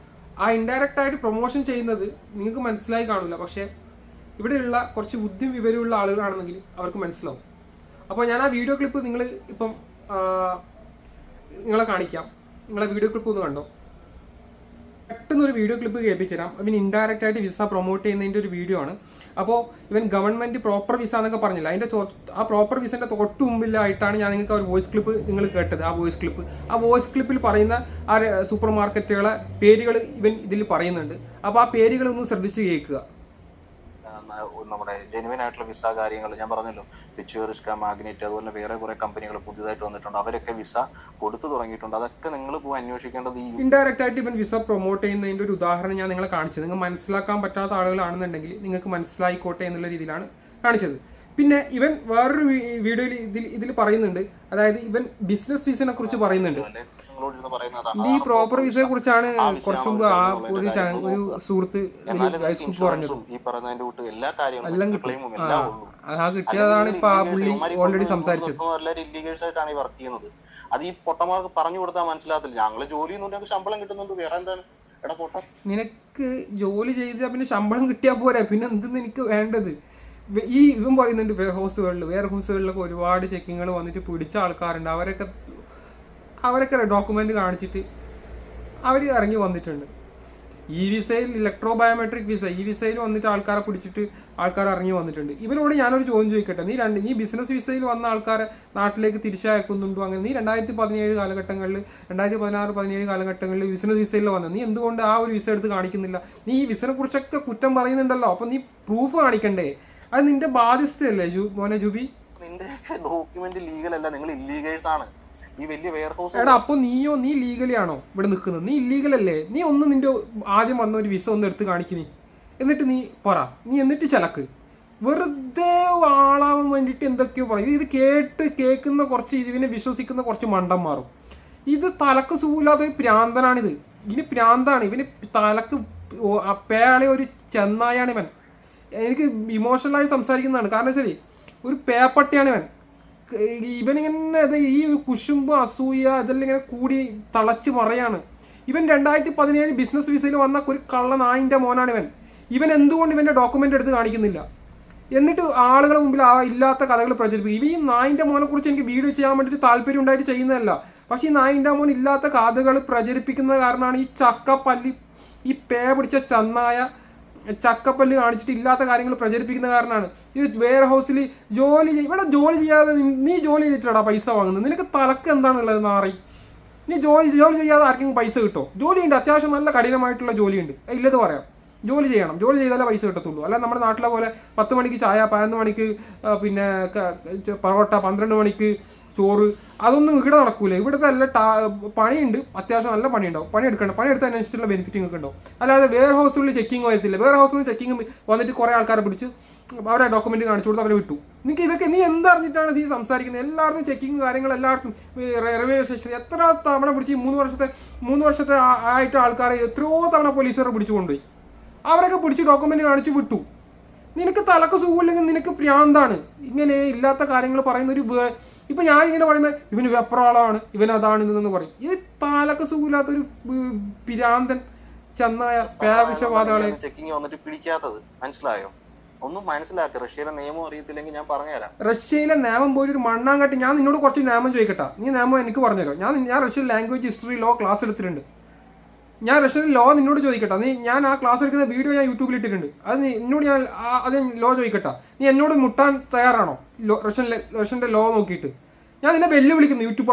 ആ ഇൻഡയറക്റ്റ് ആയിട്ട് പ്രൊമോഷൻ ചെയ്യുന്നത് നിങ്ങൾക്ക് മനസ്സിലായി കാണില്ല, പക്ഷേ ഇവിടെയുള്ള കുറച്ച് ബുദ്ധിയും വിവരമുള്ള ആളുകളാണെന്നെങ്കിൽ അവർക്ക് മനസ്സിലാവും. അപ്പോൾ ഞാൻ ആ വീഡിയോ ക്ലിപ്പ് ഇപ്പം നിങ്ങളെ കാണിക്കാം. നിങ്ങളെ വീഡിയോ ക്ലിപ്പ് ഒന്ന് കണ്ടോ. പെട്ടെന്നൊരു വീഡിയോ ക്ലിപ്പ് കേൾപ്പിച്ചു തരാം. ഇവൻ ഇൻഡയറക്റ്റ് ആയിട്ട് വിസ പ്രൊമോട്ട് ചെയ്യുന്നതിൻ്റെ ഒരു വീഡിയോ ആണ്. അപ്പോൾ ഇവൻ ഗവൺമെന്റ് പ്രോപ്പർ വിസ എന്നൊക്കെ പറഞ്ഞില്ല, അതിൻ്റെ ആ പ്രോപ്പർ വിസന്റെ തൊട്ട് മുമ്പിലായിട്ടാണ് ഞാൻ നിങ്ങൾക്ക് ഒരു വോയിസ് ക്ലിപ്പ് നിങ്ങൾ കേട്ടത്. ആ വോയിസ് ക്ലിപ്പിൽ പറയുന്ന ആ സൂപ്പർ മാർക്കറ്റുകളെ പേരുകൾ ഇവൻ ഇതിൽ പറയുന്നുണ്ട്. അപ്പോൾ ആ പേരുകളൊന്ന് ശ്രദ്ധിച്ച് കേൾക്കുക. നമ്മുടെ ജെനുവിൻ ആയിട്ടുള്ള വിസ കാര്യങ്ങൾ ഞാൻ പറഞ്ഞല്ലോ, പിച്ചുവറിസ്ക, മാഗ്നറ്റ്, അതുപോലെ വേറെ കുറെ കമ്പനികൾ പുതിയതായിട്ട് വന്നിട്ടുണ്ട്. അവരൊക്കെ വിസ കൊടുത്തു തുടങ്ങിയിട്ടുണ്ട്. അതൊക്കെ നിങ്ങൾ പോയി അന്വേഷിക്കേണ്ടത്. ഈ ഇൻഡയറക്റ്റ് ആയിട്ട് ഇവൻ വിസ പ്രൊമോട്ട് ചെയ്യുന്നതിന്റെ ഒരു ഉദാഹരണം ഞാൻ നിങ്ങളെ കാണിച്ചത്. നിങ്ങൾ മനസ്സിലാക്കാൻ പറ്റാത്ത ആളുകളാണെന്നുണ്ടെങ്കിൽ നിങ്ങൾക്ക് മനസ്സിലായിക്കോട്ടെ എന്നുള്ള രീതിയിലാണ് കാണിച്ചത്. പിന്നെ ഇവൻ വേറൊരു വീഡിയോയിൽ ഇതിൽ പറയുന്നുണ്ട്, അതായത് ഇവൻ ബിസിനസ് വിസനെ കുറിച്ച് പറയുന്നുണ്ട്. ഈ പ്രോപ്പർ വിസയെ കുറിച്ചാണ് കുറച്ചു മുമ്പ് ഒരു സുഹൃത്ത് പറഞ്ഞത്. എല്ലാം കിട്ടിയതാണ് ഇപ്പൊ ആ പുള്ളി ഓൾറെഡി സംസാരിച്ചത്. ഇല്ലീഗൽസായിട്ടാണ് വർക്ക് ചെയ്യുന്നത്. അത് ഈ പൊട്ടന്മാർക്ക് പറഞ്ഞു കൊടുത്താൽ മനസ്സിലാകത്തില്ല. ഞങ്ങള് ജോലി ശമ്പളം കിട്ടുന്നുണ്ട്, വേറെ എന്താണ്? എടാ പൊട്ട, നിനക്ക് ജോലി ചെയ്താൽ പിന്നെ ശമ്പളം കിട്ടിയാൽ പോരാ, പിന്നെ എന്തെന്ന് എനിക്ക് വേണ്ടത്? ഇവൻ പറയുന്നുണ്ട് വെയർ ഹൗസുകളിലൊക്കെ ഒരുപാട് ചെക്കിങ്ങൾ വന്നിട്ട് പിടിച്ച ആൾക്കാരുണ്ട്. അവരൊക്കെ ഡോക്യുമെന്റ് കാണിച്ചിട്ട് അവർ ഇറങ്ങി വന്നിട്ടുണ്ട്. ഈ വിസയിൽ ഇലക്ട്രോ ബയോമെട്രിക് വിസ, ഈ വിസയിൽ വന്നിട്ട് ആൾക്കാരെ പിടിച്ചിട്ട് ആൾക്കാർ ഇറങ്ങി വന്നിട്ടുണ്ട്. ഇവരോട് ഞാനൊരു ചോദ്യം ചോദിക്കട്ടെ, നീ ബിസിനസ് വിസയിൽ വന്ന ആൾക്കാരെ നാട്ടിലേക്ക് തിരിച്ചയക്കുന്നുണ്ടോ? അങ്ങനെ നീ 2016 കാലഘട്ടങ്ങളിൽ ബിസിനസ് വിസയിൽ വന്നത്, നീ എന്തുകൊണ്ട് ആ ഒരു വിസ എടുത്ത് കാണിക്കുന്നില്ല? നീ ഈ വിസയെ കുറിച്ചൊക്കെ കുറ്റം പറയുന്നുണ്ടല്ലോ, അപ്പൊ നീ പ്രൂഫ് കാണിക്കണ്ടേ? അത് നിന്റെ ബാധ്യസ്ഥയല്ലേ മോനെ ജുബി? നിന്റെ ഡോക്യുമെന്റ് ലീഗൽ അല്ല, നിങ്ങൾ ഇല്ലീഗൽസ് ആണ്. ഈ വലിയ വെയർ ഹൗസ് എടാ, അപ്പൊ നീ ലീഗലി ആണോ ഇവിടെ നിൽക്കുന്നത്? നീ ഇല്ലീഗൽ അല്ലേ? നീ നിന്റെ ആദ്യം വന്ന ഒരു വിസ ഒന്ന് എടുത്ത് കാണിക്കുന്നേ, എന്നിട്ട് നീ പറ, നീ എന്നിട്ട് ചലക്ക്. വെറുതെ ആളാവാൻ വേണ്ടിയിട്ട് എന്തൊക്കെയോ പറയും. ഇത് കേൾക്കുന്ന കുറച്ച് ഇതിനെ വിശ്വസിക്കുന്ന കുറച്ച് മണ്ടന്മാരും. ഇത് തലക്ക് സുഖമില്ലാത്ത ഒരു പ്രാന്തനാണിത്. ഇനി പ്രാന്താണ് ഇവന്. തലക്ക് പേളെ ഒരു ചെന്നായാണ് ഇവൻ. എനിക്ക് ഇമോഷണലായി സംസാരിക്കുന്നതാണ്. കാരണം ശരി, ഒരു പേപ്പട്ടിയാണ് ഇവനിങ്ങനെ ഈ കുശുമ്പ്, അസൂയ ഇതെല്ലാം ഇങ്ങനെ കൂടി തളച്ച് മറയാണ്. ഇവൻ 2017 ബിസിനസ് വിസയിൽ വന്ന ഒരു കള്ളനായിൻ്റെ മോനാണ് ഇവൻ എന്തുകൊണ്ട് ഇവന്റെ ഡോക്യുമെന്റ് എടുത്ത് കാണിക്കുന്നില്ല? എന്നിട്ട് ആളുകളുടെ മുമ്പിൽ ഇല്ലാത്ത കഥകൾ പ്രചരിപ്പിക്കും. ഈ നായിൻ്റെ മോനെ കുറിച്ച് എനിക്ക് വീഡിയോ ചെയ്യാൻ വേണ്ടിയിട്ട് താല്പര്യം ഉണ്ടായിട്ട് ചെയ്യുന്നതല്ല, പക്ഷെ ഈ നായിൻ്റെ മോൻ ഇല്ലാത്ത കഥകൾ പ്രചരിപ്പിക്കുന്നത് കാരണമാണ് ഈ ചക്കപ്പല്ലി, ഈ പേ പിടിച്ച ചന്നായ ചക്കപ്പല്ല് കാണിച്ചിട്ട് ഇല്ലാത്ത കാര്യങ്ങൾ പ്രചരിപ്പിക്കുന്ന കാരണമാണ്. ഈ വെയർ ഹൗസിൽ ഇവിടെ ജോലി ചെയ്യാതെ നീ ജോലി ചെയ്തിട്ടാടാ പൈസ വാങ്ങുന്നത്. നിനക്ക് തലക്ക് എന്താണുള്ളത് നാറി? നീ ജോലി ചെയ്യാതെ ആർക്കെങ്കിലും പൈസ കിട്ടോ? ജോലിയുണ്ട്, അത്യാവശ്യം നല്ല കഠിനമായിട്ടുള്ള ജോലിയുണ്ട്, ഇല്ലത് പറയാം. ജോലി ചെയ്യണം, ജോലി ചെയ്താലേ പൈസ കിട്ടത്തുള്ളൂ. അല്ല നമ്മുടെ നാട്ടിലെ പോലെ 10 മണിക്ക് ചായ, 11 മണിക്ക് പിന്നെ പൊറോട്ട, 12 മണിക്ക് ചോറ്, അതൊന്നും ഇവിടെ നടക്കൂല. ഇവിടുത്തെ നല്ല പണിയുണ്ട്, അത്യാവശ്യം നല്ല പണിയുണ്ടാവും. പണിയെടുത്തതിനനുസരിച്ചുള്ള ബെനിഫിറ്റ് നിങ്ങൾക്ക് ഉണ്ടാവും. അല്ലാതെ വെയർ ഹൗസുകളിൽ ചെക്കിങ് വരത്തില്ല. വെയർ ഹൗസിൽ ചെക്കിങ് വന്നിട്ട് കുറേ ആൾക്കാരെ പിടിച്ച് അവരെ ഡോക്യുമെന്റ് കാണിച്ചു കൊടുത്ത് അവരെ വിട്ടു. നീ എന്തറിഞ്ഞിട്ടാണ് നീ സംസാരിക്കുന്നത്? എല്ലായിടത്തും ചെക്കിങ് കാര്യങ്ങൾ, എല്ലായിടത്തും റെയിൽവേ സ്റ്റേഷൻ എത്ര തവണ പിടിച്ച് 3 വർഷത്തെ ആയിട്ട് ആൾക്കാരെ എത്രയോ തവണ പോലീസുകാർ പിടിച്ചു കൊണ്ടുപോയി. അവരൊക്കെ പിടിച്ച് ഡോക്യുമെന്റ് കാണിച്ചു വിട്ടു. നിനക്ക് തലക്ക് സുഖമില്ലെങ്കിൽ നിനക്ക് പ്രാന്താണ്. ഇങ്ങനെ ഇല്ലാത്ത കാര്യങ്ങൾ പറയുന്ന ഒരു ഇപ്പൊ ഞാനിങ്ങനെ പറയുന്നത് ഇവന് വെപ്രാളാണ്, ഇവൻ അതാണ് ഇതെന്ന് പറയും. ഇത് തലക്ക് സുഖമില്ലാത്തൊരു പിരാന്തൻ ചെന്നായ പേവിഷവാദങ്ങളെ ചെക്കിങ് വന്നിട്ട് പിടിക്കാത്തത് മനസ്സിലായോ? ഒന്നും മനസ്സിലാക്കുക. റഷ്യയിലെ നിയമം അറിയത്തില്ലെങ്കിൽ ഞാൻ പറഞ്ഞുതരാം. റഷ്യയിലെ നിയമം പോയി ഒരു മണ്ണാങ്കട്ടി. ഞാൻ നിന്നോട് കുറച്ച് നിയമം ചോദിക്കട്ടെ, നീ നിയമം എനിക്ക് പറഞ്ഞല്ലോ. ഞാൻ Russian language, history, law class എടുത്തിട്ടുണ്ട്. ഞാൻ റഷ്യൻ ലോ നിന്നോട് ചോദിക്കട്ടെ. ഞാൻ ആ ക്ലാസ് എടുക്കുന്ന വീഡിയോ ഞാൻ യൂട്യൂബിൽ ഇട്ടിട്ടുണ്ട്. അത് എന്നോട് അത് ലോ ചോദിക്കട്ടെ. നീ എന്നോട് മുട്ടാൻ തയ്യാറാണോ? റഷ്യൻ്റെ ലോ നോക്കിയിട്ട് ഞാൻ നിന്നെ വെല്ലുവിളിക്കുന്നു. യൂട്യൂബ്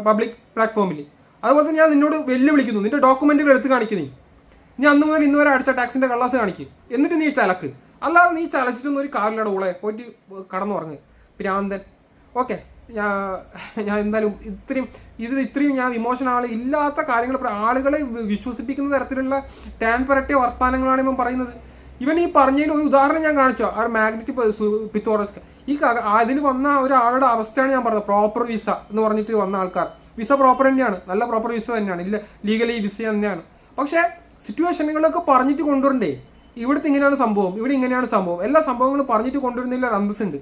പബ്ലിക് പ്ലാറ്റ്ഫോമിൽ. അതുപോലെ തന്നെ ഞാൻ നിന്നോട് വെല്ലുവിളിക്കുന്നു. നിന്റെ ഡോക്യുമെന്റുകൾ എടുത്ത് കാണിക്കുന്നേ. നീ അന്ന് മുതൽ ഇന്ന് വരെ അടിച്ച ടാക്സിന്റെ കള്ളാസ് കാണിക്കും. എന്നിട്ട് നീ ചലക്ക്. അല്ലാതെ നീ ചലച്ചിട്ടൊന്നും ഒരു കാറിലൂടെ ഊളെ പോയിട്ട് കടന്നുറങ്ങ് പ്രാന്തൻ. ഓക്കെ, ഞാൻ എന്തായാലും ഇത്രയും ഞാൻ ഇമോഷണൽ ഇല്ലാത്ത കാര്യങ്ങൾ ആളുകളെ വിശ്വസിപ്പിക്കുന്ന തരത്തിലുള്ള ടാൻ പരട്ടിയ വർത്താനങ്ങളാണ് ഇവൻ പറയുന്നത്. ഇവൻ ഈ പറഞ്ഞതിന് ഒരു ഉദാഹരണം ഞാൻ കാണിച്ചോ, ആ മാഗ്നറ്റ് പിത്തോറസ്. അതിൽ വന്ന ഒരാളുടെ അവസ്ഥയാണ് ഞാൻ പറഞ്ഞത്. പ്രോപ്പർ വിസ എന്ന് പറഞ്ഞിട്ട് വന്ന ആൾക്കാർ. വിസ പ്രോപ്പർ തന്നെയാണ്, നല്ല പ്രോപ്പർ വിസ തന്നെയാണ്, ഇല്ല ലീഗലി വിസ തന്നെയാണ്. പക്ഷേ സിറ്റുവേഷനുകളൊക്കെ പറഞ്ഞിട്ട് കൊണ്ടുവരണ്ടേ? ഇവിടുത്തെ ഇങ്ങനെയാണ് സംഭവം, ഇവിടെ ഇങ്ങനെയാണ് സംഭവം, എല്ലാ സംഭവങ്ങളും പറഞ്ഞിട്ട് കൊണ്ടുവരുന്നതിൽ ഒരു അന്തസ്സുണ്ട്.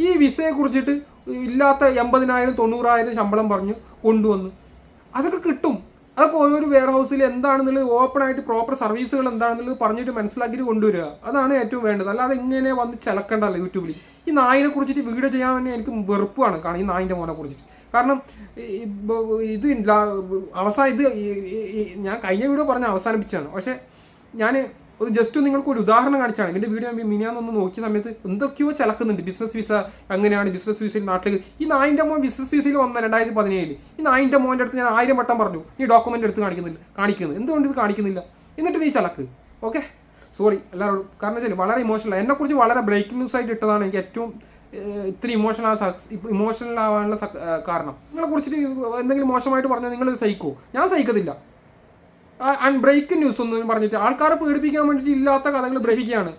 ഈ വിസയെ കുറിച്ചിട്ട് ഇല്ലാത്ത 80,000 90,000 ശമ്പളം പറഞ്ഞു കൊണ്ടുവന്നു. അതൊക്കെ കിട്ടും. അതൊക്കെ ഓരോരു വെയർ ഹൗസിൽ എന്താണെന്നുള്ളത് ഓപ്പൺ ആയിട്ട് പ്രോപ്പർ സർവീസുകൾ എന്താണെന്നുള്ളത് പറഞ്ഞിട്ട് മനസ്സിലാക്കിയിട്ട് കൊണ്ടുവരിക. അതാണ് ഏറ്റവും വേണ്ടത്. അല്ലാതെ ഇങ്ങനെ വന്ന് ചിലക്കണ്ടല്ലോ യൂട്യൂബിൽ. ഈ നായിനെ കുറിച്ചിട്ട് വീഡിയോ ചെയ്യാൻ തന്നെ എനിക്ക് വെറുപ്പാണ് കാണാം, ഈ നായിൻ്റെ മോനെ കുറിച്ചിട്ട്. കാരണം ഇത് ഞാൻ കഴിഞ്ഞ വീഡിയോ പറഞ്ഞ് അവസാനിപ്പിച്ചാണ്. പക്ഷേ ഞാൻ ഒരു ജസ്റ്റ് നിങ്ങൾക്ക് ഒരു ഉദാഹരണം കാണിച്ചാണ്. എൻ്റെ വീഡിയോ മിനിയാന്നൊന്ന് നോക്കിയ സമയത്ത് എന്തൊക്കെയോ ചിലക്കുന്നുണ്ട്. ബിസിനസ് വിസ അങ്ങനെയാണ്, ബിസിനസ് വിസയിൽ നാട്ടിലേക്ക് ഈ നായിൻ്റെ മോൻ ബിസിനസ് വിസയിൽ വന്ന 2017 ഈ നായിൻ്റെ മോൻ്റെ അടുത്ത് ഞാൻ 1000 വട്ടം പറഞ്ഞു നീ ഡോക്യുമെൻ്റ് എടുത്ത് കാണിക്കുന്നത് എന്തുകൊണ്ട് ഇത് കാണിക്കുന്നില്ല, എന്നിട്ട് നീ ചിലക്ക്. ഓക്കെ, സോറി എല്ലാവരോടും. കാരണം വെച്ചാൽ വളരെ ഇമോഷണൽ, എന്നെക്കുറിച്ച് വളരെ ബ്രേക്കിംഗ് ന്യൂസ് ആയിട്ട് ഇട്ടതാണ് എനിക്ക് ഏറ്റവും ഇത്തിരി ഇമോഷണൽ ആവാനുള്ള കാരണം. നിങ്ങളെ കുറിച്ചിട്ട് എന്തെങ്കിലും മോശമായിട്ട് പറഞ്ഞാൽ നിങ്ങൾ സഹിക്കുമോ? ഞാൻ സഹിക്കത്തില്ല. ബ്രേക്കിംഗ് ന്യൂസ് ഒന്നും പറഞ്ഞിട്ട് ആൾക്കാരെ പേടിപ്പിക്കാൻ വേണ്ടിയിട്ട് ഇല്ലാത്ത കഥകൾ ബ്രേക്കിയാണ്.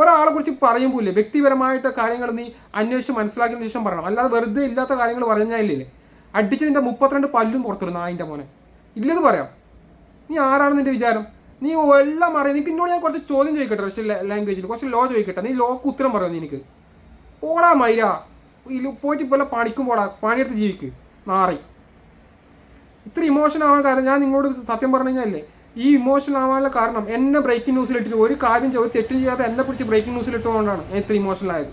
ഒരാളെ കുറിച്ച് പറയുമ്പോഴേ വ്യക്തിപരമായിട്ട് കാര്യങ്ങൾ നീ അന്വേഷിച്ച് മനസ്സിലാക്കിയതിന് ശേഷം പറയണം. അല്ലാതെ വെറുതെ ഇല്ലാത്ത കാര്യങ്ങൾ പറഞ്ഞാലില്ലേ അടിച്ച് നിന്റെ 32 പല്ലും പുറത്തിടും നായിൻ്റെ മോനെ. ഇല്ലത് പറയാം. നീ ആരാണ് നിന്റെ വിചാരം? നീ എല്ലാം അറിയാം. നിനക്ക് എന്നോട് ഞാൻ കുറച്ച് ചോദ്യം ചോദിക്കട്ടെ, റഷ്യൻ ലാംഗ്വേജിൽ കുറച്ച് ലോ ചോദിക്കട്ടെ. നീ ലോക്ക് ഉത്തരം പറയാം. എനിക്ക് പോടാ മൈര, പോയിട്ട് പോലെ പണിക്കും പോടാ, പണിയെടുത്ത് ജീവിക്ക് നാറി. ഇത്ര ഇമോഷൻ ആവാൻ കാരണം ഞാൻ നിങ്ങളോട് സത്യം പറഞ്ഞു കഴിഞ്ഞാലേ ഈ ഇമോഷൻ ആവാനുള്ള കാരണം എന്നെ ബ്രേക്കിംഗ് ന്യൂസിൽ ഇട്ടിട്ട് ഒരു കാര്യം തെറ്റും ചെയ്യാതെ എന്നെ പിടിച്ച് ബ്രേക്കിംഗ് ന്യൂസിൽ ഇട്ടുകൊണ്ടാണ് ഞാൻ ഇത്ര ഇമോഷണലായത്.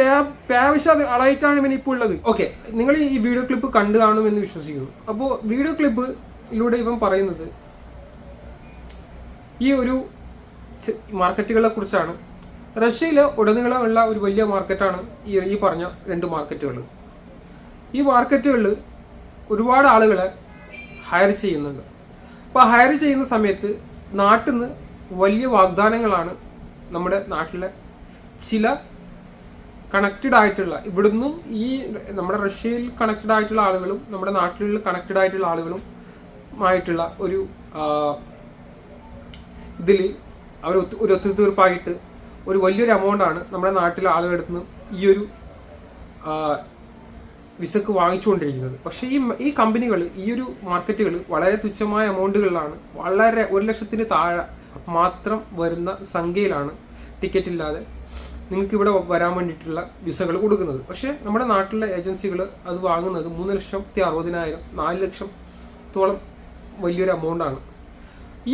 ഒരു പേവിഷ അളയിട്ടാണ് ഇവൻ ഇപ്പോൾ ഉള്ളത്. ഓക്കെ, നിങ്ങൾ ഈ വീഡിയോ ക്ലിപ്പ് കണ്ടു കാണുമെന്ന് വിശ്വസിക്കുന്നു. അപ്പോൾ വീഡിയോ ക്ലിപ്പിലൂടെ ഇവൻ പറയുന്നത് ഈ ഒരു മാർക്കറ്റുകളെ കുറിച്ചാണ്. റഷ്യയിൽ ഉടനീളമുള്ള ഒരു വലിയ മാർക്കറ്റാണ് ഈ പറഞ്ഞ 2 മാർക്കറ്റുകൾ. ഈ മാർക്കറ്റുകളിൽ ഒരുപാട് ആളുകളെ ഹയർ ചെയ്യുന്നുണ്ട്. അപ്പോൾ ഹയർ ചെയ്യുന്ന സമയത്ത് നാട്ടിൽ നിന്ന് വലിയ വാഗ്ദാനങ്ങളാണ് നമ്മുടെ നാട്ടിലെ ചില കണക്റ്റഡ് ആയിട്ടുള്ള, ഇവിടുന്നും ഈ നമ്മുടെ റഷ്യയിൽ കണക്റ്റഡ് ആയിട്ടുള്ള ആളുകളും നമ്മുടെ നാട്ടിലുള്ള കണക്റ്റഡ് ആയിട്ടുള്ള ആളുകളും ആയിട്ടുള്ള ഒരു ഇതിൽ അവർ ഒരു ഒത്തുതീർപ്പായിട്ട് ഒരു വലിയൊരു എമൗണ്ടാണ് നമ്മുടെ നാട്ടിലെ ആളുകളുടെ അടുത്ത് നിന്ന് ഈ ഒരു വിസക്ക് വാങ്ങിച്ചുകൊണ്ടിരിക്കുന്നത്. പക്ഷേ ഈ കമ്പനികൾ, ഈ ഒരു മാർക്കറ്റുകൾ വളരെ തുച്ഛമായ എമൗണ്ടുകളിലാണ്, വളരെ 1,00,000 താഴെ മാത്രം വരുന്ന സംഖ്യയിലാണ് ടിക്കറ്റ് ഇല്ലാതെ നിങ്ങൾക്ക് ഇവിടെ വരാൻ വേണ്ടിയിട്ടുള്ള വിസകൾ കൊടുക്കുന്നത്. പക്ഷേ നമ്മുടെ നാട്ടിലെ ഏജൻസികൾ അത് വാങ്ങുന്നത് 3,60,000 4 ലക്ഷത്തോളം വലിയൊരു എമൗണ്ടാണ്.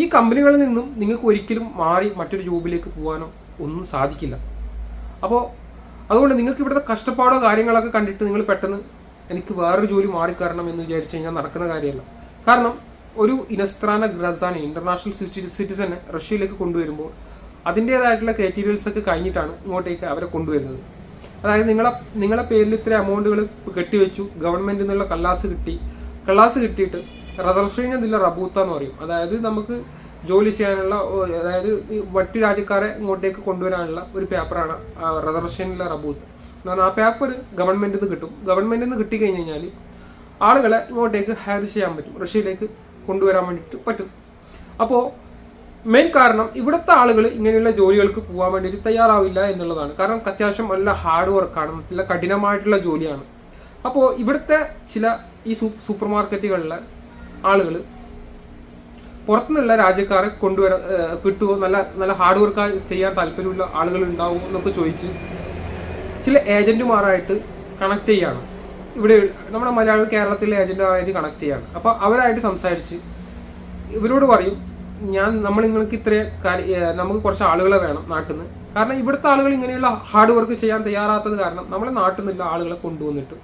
ഈ കമ്പനികളിൽ നിന്നും നിങ്ങൾക്ക് ഒരിക്കലും മാറി മറ്റൊരു ജോബിലേക്ക് പോകാനോ ഒന്നും സാധിക്കില്ല. അപ്പോൾ അതുകൊണ്ട് നിങ്ങൾക്ക് ഇവിടുത്തെ കഷ്ടപ്പാടോ കാര്യങ്ങളൊക്കെ കണ്ടിട്ട് നിങ്ങൾ പെട്ടെന്ന് എനിക്ക് വേറൊരു ജോലി മാറിക്കരണം എന്ന് വിചാരിച്ചു കഴിഞ്ഞാൽ നടക്കുന്ന കാര്യമല്ല. കാരണം ഒരു ഇനസ്ത്രാന ഗ്രസ്താനെ, ഇന്റർനാഷണൽ സിറ്റിസനെ റഷ്യയിലേക്ക് കൊണ്ടുവരുമ്പോൾ അതിൻ്റെതായിട്ടുള്ള ക്രൈറ്റീരിയൽസ് ഒക്കെ കഴിഞ്ഞിട്ടാണ് ഇങ്ങോട്ടേക്ക് അവരെ കൊണ്ടുവരുന്നത്. അതായത് നിങ്ങളെ പേരിൽ ഇത്ര എമൗണ്ടുകൾ കെട്ടിവെച്ചു, ഗവൺമെന്റിൽ നിന്നുള്ള കള്ളാസ് കിട്ടിയിട്ട് റിസർവേഷൻ എന്നുള്ള റബൂത്ത എന്ന് പറയും. അതായത് നമുക്ക് ജോലി ചെയ്യാനുള്ള, അതായത് മറ്റു രാജ്യക്കാരെ ഇങ്ങോട്ടേക്ക് കൊണ്ടുവരാനുള്ള ഒരു പേപ്പറാണ് റിസർവേഷനിലെ റബൂത്ത് എന്ന് പറഞ്ഞാൽ. ആ പേപ്പർ ഗവൺമെന്റിൽ നിന്ന് കിട്ടും. ഗവൺമെന്റിൽ നിന്ന് കിട്ടിക്കഴിഞ്ഞ് കഴിഞ്ഞാൽ ആളുകളെ ഇങ്ങോട്ടേക്ക് ഹയർ ചെയ്യാൻ പറ്റും, റഷ്യയിലേക്ക് കൊണ്ടുവരാൻ വേണ്ടിയിട്ട് പറ്റും. അപ്പോൾ മെയിൻ കാരണം ഇവിടുത്തെ ആളുകൾ ഇങ്ങനെയുള്ള ജോലികൾക്ക് പോകാൻ വേണ്ടിയിട്ട് തയ്യാറാവില്ല എന്നുള്ളതാണ്. കാരണം അത്യാവശ്യം നല്ല ഹാർഡ് വർക്കാണ്, നല്ല കഠിനമായിട്ടുള്ള ജോലിയാണ്. അപ്പോൾ ഇവിടുത്തെ ചില ഈ സൂപ്പർ മാർക്കറ്റുകളിലെ ആളുകൾ പുറത്തുനിന്നുള്ള രാജ്യക്കാരെ കിട്ടുമോ, നല്ല ഹാർഡ് വർക്ക് ചെയ്യാൻ താല്പര്യമുള്ള ആളുകൾ ഉണ്ടാവുമോ എന്നൊക്കെ ചോദിച്ച് ചില ഏജന്റുമാരായിട്ട് കണക്ട് ചെയ്യാണ്. ഇവിടെ നമ്മുടെ മലയാള കേരളത്തിലെ ഏജന്റുമാരായിട്ട് കണക്ട് ചെയ്യാണ്. അപ്പോൾ അവരായിട്ട് സംസാരിച്ച് ഇവരോട് പറയും, നമ്മൾ നിങ്ങൾക്ക് നമുക്ക് കുറച്ച് ആളുകളെ വേണം നാട്ടിൽ നിന്ന്. കാരണം ഇവിടുത്തെ ആളുകൾ ഇങ്ങനെയുള്ള ഹാർഡ് വർക്ക് ചെയ്യാൻ തയ്യാറാത്തത് കാരണം നമ്മളെ നാട്ടിൽ നിന്നുള്ള ആളുകളെ കൊണ്ടുവന്നിട്ട്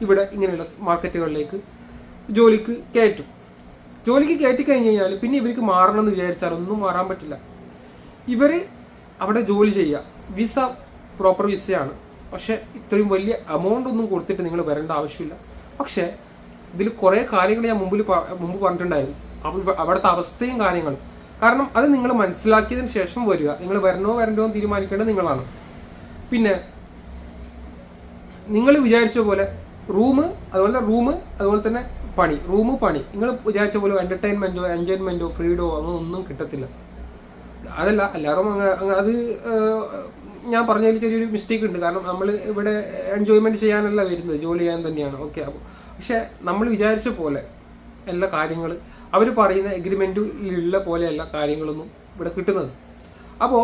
ഇവിടെ ഇങ്ങനെയുള്ള മാർക്കറ്റുകളിലേക്ക് ജോലിക്ക് കയറ്റും. ജോലിക്ക് കയറ്റി കഴിഞ്ഞ് കഴിഞ്ഞാൽ പിന്നെ ഇവർക്ക് മാറണം എന്ന് വിചാരിച്ചാൽ ഒന്നും മാറാൻ പറ്റില്ല. ഇവർ അവിടെ ജോലി ചെയ്യുക, വിസ പ്രോപ്പർ വിസയാണ്. പക്ഷെ ഇത്രയും വലിയ എമൗണ്ട് ഒന്നും കൊടുത്തിട്ട് നിങ്ങൾ വരേണ്ട ആവശ്യമില്ല. പക്ഷെ ഇതിൽ കുറേ കാര്യങ്ങൾ ഞാൻ മുമ്പ് പറഞ്ഞിട്ടുണ്ടായിരുന്നു, അവിടുത്തെ അവസ്ഥയും കാര്യങ്ങളും. കാരണം അത് നിങ്ങൾ മനസ്സിലാക്കിയതിന് ശേഷം വരിക. നിങ്ങൾ വരണോ എന്ന് തീരുമാനിക്കേണ്ടത് നിങ്ങളാണ്. പിന്നെ നിങ്ങൾ വിചാരിച്ച പോലെ അതുപോലെ തന്നെ പണി നിങ്ങൾ വിചാരിച്ച പോലെ എൻജോയ്മെന്റോ ഫ്രീഡോ അങ്ങനെ ഒന്നും കിട്ടത്തില്ല. അതല്ല എല്ലാവരും അത് ഞാൻ പറഞ്ഞതിൽ ചെറിയൊരു മിസ്റ്റേക്ക് ഉണ്ട്. കാരണം നമ്മൾ ഇവിടെ എൻജോയ്മെന്റ് ചെയ്യാനല്ല വരുന്നത്, ജോലി ചെയ്യാൻ തന്നെയാണ്. ഓക്കെ, പക്ഷെ നമ്മൾ വിചാരിച്ച പോലെ എല്ലാ കാര്യങ്ങൾ അവർ പറയുന്ന എഗ്രിമെന്റിലുള്ള പോലെയല്ല കാര്യങ്ങളൊന്നും ഇവിടെ കിട്ടുന്നത്. അപ്പോൾ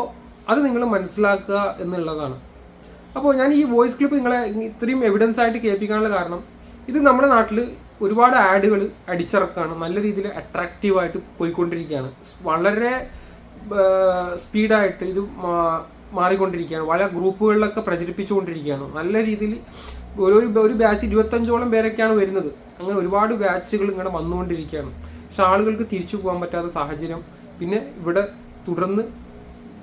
അത് നിങ്ങൾ മനസ്സിലാക്കുക എന്നുള്ളതാണ്. അപ്പോൾ ഞാൻ ഈ വോയിസ് ക്ലിപ്പ് നിങ്ങളെ ഇത്രയും എവിഡൻസ് ആയിട്ട് കേൾപ്പിക്കാനുള്ള കാരണം ഇത് നമ്മുടെ നാട്ടിൽ ഒരുപാട് ആഡുകൾ അടിച്ചിറക്കുകയാണ്, നല്ല രീതിയിൽ അട്രാക്റ്റീവായിട്ട് പോയിക്കൊണ്ടിരിക്കുകയാണ്, വളരെ സ്പീഡായിട്ട് ഇത് മാറിക്കൊണ്ടിരിക്കുകയാണ്, പല ഗ്രൂപ്പുകളിലൊക്കെ പ്രചരിപ്പിച്ചുകൊണ്ടിരിക്കുകയാണ്. നല്ല രീതിയിൽ ഒരു ബാച്ച് 25ഓളം പേരൊക്കെയാണ് വരുന്നത്. അങ്ങനെ ഒരുപാട് ബാച്ചുകൾ ഇങ്ങനെ വന്നുകൊണ്ടിരിക്കുകയാണ്. പക്ഷെ ആളുകൾക്ക് തിരിച്ചു പോകാൻ പറ്റാത്ത സാഹചര്യം, പിന്നെ ഇവിടെ തുടർന്ന്